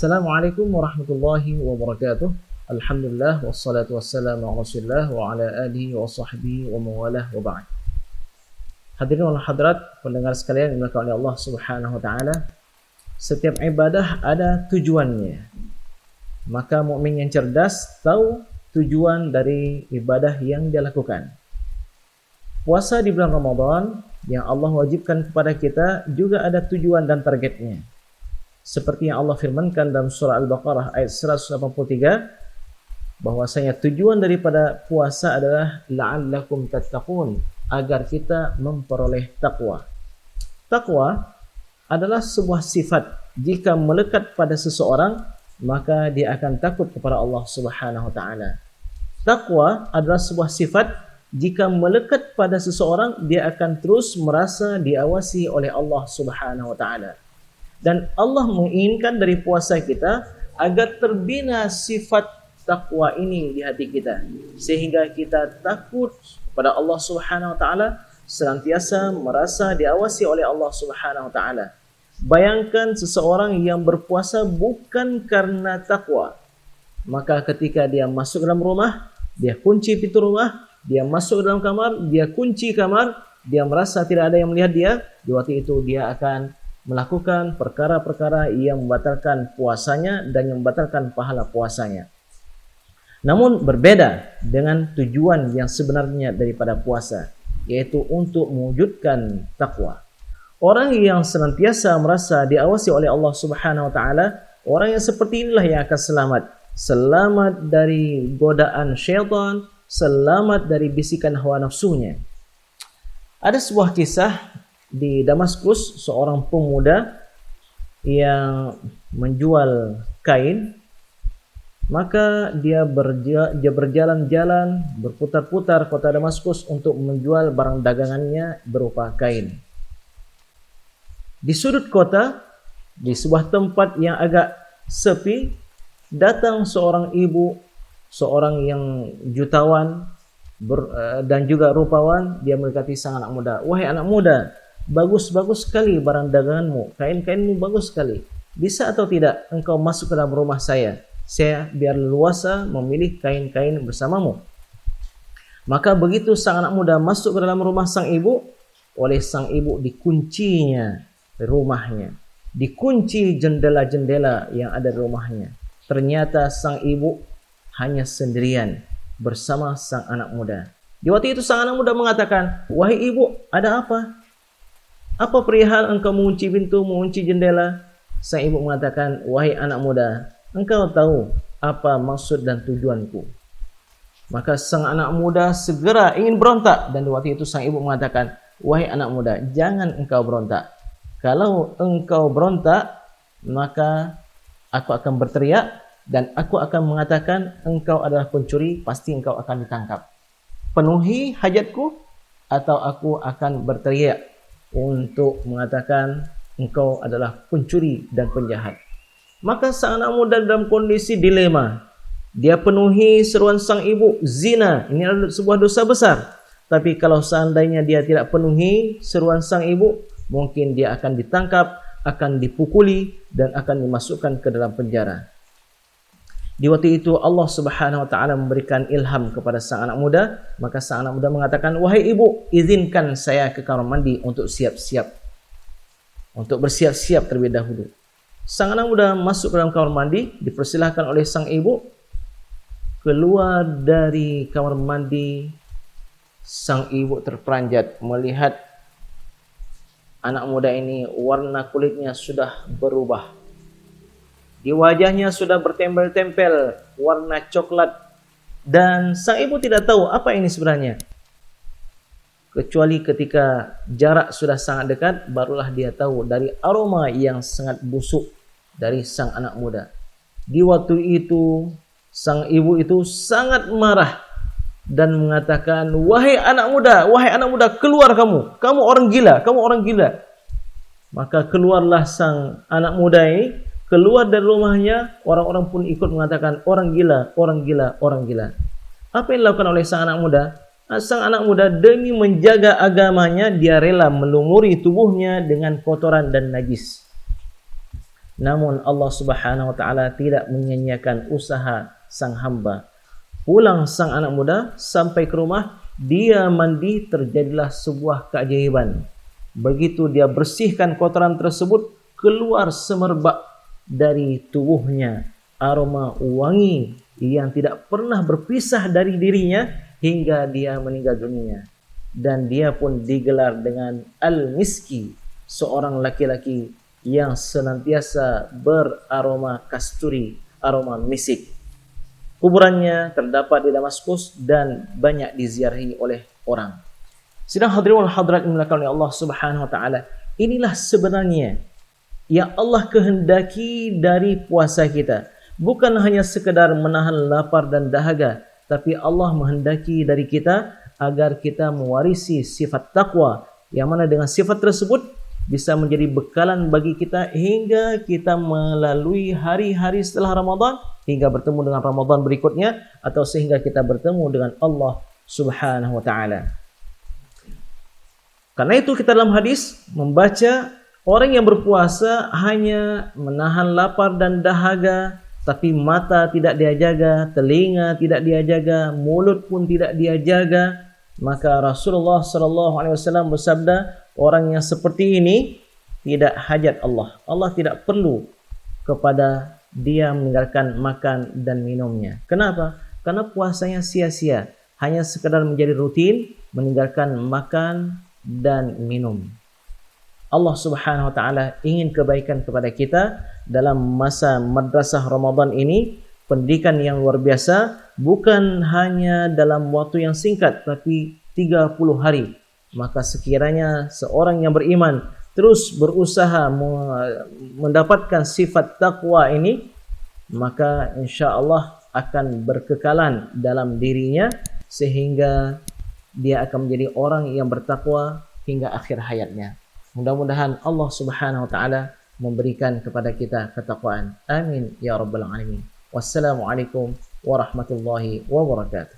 Assalamualaikum warahmatullahi wabarakatuh. Alhamdulillah wassalatu wassalamu ala Rasulillah wa ala alihi wa sahbihi wa mawalah wa ba'd. Hadirin wal hadirat, pendengar sekalian yang dimuliakan oleh Allah Subhanahu wa taala. Setiap ibadah ada tujuannya. Maka mukmin yang cerdas tahu tujuan dari ibadah yang dia lakukan. Puasa di bulan Ramadan yang Allah wajibkan kepada kita juga ada tujuan dan targetnya. Seperti yang Allah firmankan dalam surah Al-Baqarah ayat 183, bahwasanya tujuan daripada puasa adalah la'allakum tattaqun, agar kita memperoleh takwa. Takwa adalah sebuah sifat, jika melekat pada seseorang maka dia akan takut kepada Allah Subhanahu wa taala. Takwa adalah sebuah sifat, jika melekat pada seseorang dia akan terus merasa diawasi oleh Allah Subhanahu wa taala. Dan Allah menginginkan dari puasa kita agar terbina sifat takwa ini di hati kita, sehingga kita takut kepada Allah Subhanahu wa taala, senantiasa merasa diawasi oleh Allah Subhanahu wa taala. Bayangkan seseorang yang berpuasa bukan karena takwa, maka ketika dia masuk dalam rumah, dia kunci pintu rumah, dia masuk dalam kamar, dia kunci kamar, dia merasa tidak ada yang melihat dia, di waktu itu dia akan melakukan perkara-perkara yang membatalkan puasanya dan yang membatalkan pahala puasanya. Namun berbeda dengan tujuan yang sebenarnya daripada puasa, yaitu untuk mewujudkan takwa. Orang yang senantiasa merasa diawasi oleh Allah Subhanahu wa taala, orang yang seperti inilah yang akan selamat. Selamat dari godaan syaitan, selamat dari bisikan hawa nafsunya. Ada sebuah kisah di Damaskus, seorang pemuda yang menjual kain. Maka dia berjalan-jalan, berputar-putar kota Damaskus untuk menjual barang dagangannya berupa kain. Di sudut kota, di sebuah tempat yang agak sepi, datang seorang ibu, seorang yang jutawan dan juga rupawan. Dia mendekati sang anak muda. "Wahai anak muda, bagus-bagus sekali barang daganganmu, kain-kainmu bagus sekali. Bisa atau tidak engkau masuk ke dalam rumah saya? Saya biar leluasa memilih kain-kain bersamamu." Maka begitu sang anak muda masuk ke dalam rumah sang ibu, oleh sang ibu dikuncinya rumahnya, dikunci jendela-jendela yang ada di rumahnya. Ternyata sang ibu hanya sendirian bersama sang anak muda. Di waktu itu sang anak muda mengatakan, "Wahai ibu, ada apa? Apa perihal engkau mengunci pintu, mengunci jendela?" Sang ibu mengatakan, "Wahai anak muda, engkau tahu apa maksud dan tujuanku." Maka sang anak muda segera ingin berontak, dan di waktu itu sang ibu mengatakan, "Wahai anak muda, jangan engkau berontak. Kalau engkau berontak, maka aku akan berteriak dan aku akan mengatakan engkau adalah pencuri, pasti engkau akan ditangkap. Penuhi hajatku atau aku akan berteriak untuk mengatakan engkau adalah pencuri dan penjahat." Maka sang anak muda dalam kondisi dilema. Dia penuhi seruan sang ibu, zina, ini adalah sebuah dosa besar. Tapi kalau seandainya dia tidak penuhi seruan sang ibu, mungkin dia akan ditangkap, akan dipukuli, dan akan dimasukkan ke dalam penjara. Di waktu itu Allah Subhanahu wa taala memberikan ilham kepada sang anak muda. Maka sang anak muda mengatakan, "Wahai ibu, izinkan saya ke kamar mandi untuk siap-siap, untuk bersiap-siap terlebih dahulu." Sang anak muda masuk ke dalam kamar mandi, dipersilahkan oleh sang ibu. Keluar dari kamar mandi, sang ibu terperanjat melihat anak muda ini warna kulitnya sudah berubah. Di wajahnya sudah bertempel-tempel warna coklat, dan sang ibu tidak tahu apa ini sebenarnya. Kecuali ketika jarak sudah sangat dekat, barulah dia tahu dari aroma yang sangat busuk dari sang anak muda. Di waktu itu sang ibu itu sangat marah dan mengatakan, wahai anak muda, keluar kamu orang gila, kamu orang gila." Maka keluarlah sang anak muda ini, keluar dari rumahnya. Orang-orang pun ikut mengatakan, orang gila, orang gila, orang gila. Apa yang dilakukan oleh sang anak muda? Sang anak muda demi menjaga agamanya, dia rela melumuri tubuhnya dengan kotoran dan najis. namun Allah Subhanahu wa taala tidak menyia-nyiakan usaha sang hamba. Pulang sang anak muda sampai ke rumah, dia mandi, terjadilah sebuah keajaiban. Begitu dia bersihkan kotoran tersebut, keluar semerbak dari tubuhnya aroma wangi yang tidak pernah berpisah dari dirinya hingga dia meninggal dunia. Dan dia pun digelar dengan Al-Miski, seorang laki-laki yang senantiasa beraroma kasturi, aroma misik. Kuburannya terdapat di Damaskus dan banyak diziarahi oleh orang. Sidang hadirin wal hadirat dimuliakan oleh Allah Subhanahu wa taala. Inilah sebenarnya yang Allah kehendaki dari puasa kita. Bukan hanya sekedar menahan lapar dan dahaga, tapi Allah menghendaki dari kita agar kita mewarisi sifat takwa, yang mana dengan sifat tersebut bisa menjadi bekalan bagi kita hingga kita melalui hari-hari setelah Ramadan, hingga bertemu dengan Ramadan berikutnya, atau sehingga kita bertemu dengan Allah Subhanahu wa taala. Karena itu kita dalam hadis membaca orang yang berpuasa hanya menahan lapar dan dahaga, tapi mata tidak dia jaga, telinga tidak dia jaga, mulut pun tidak dia jaga, maka Rasulullah SAW bersabda, orang yang seperti ini tidak hajat Allah. Allah tidak perlu kepada dia meninggalkan makan dan minumnya. Kenapa? Karena puasanya sia-sia, hanya sekadar menjadi rutin meninggalkan makan dan minum. Allah Subhanahu wa taala ingin kebaikan kepada kita dalam masa madrasah Ramadan ini, pendidikan yang luar biasa, bukan hanya dalam waktu yang singkat tapi 30 hari. Maka sekiranya seorang yang beriman terus berusaha mendapatkan sifat takwa ini, maka insya-Allah akan berkekalan dalam dirinya sehingga dia akan menjadi orang yang bertakwa hingga akhir hayatnya. Mudah-mudahan Allah Subhanahu wa taala memberikan kepada kita ketakwaan. Amin ya rabbal alamin. Wassalamualaikum warahmatullahi wabarakatuh.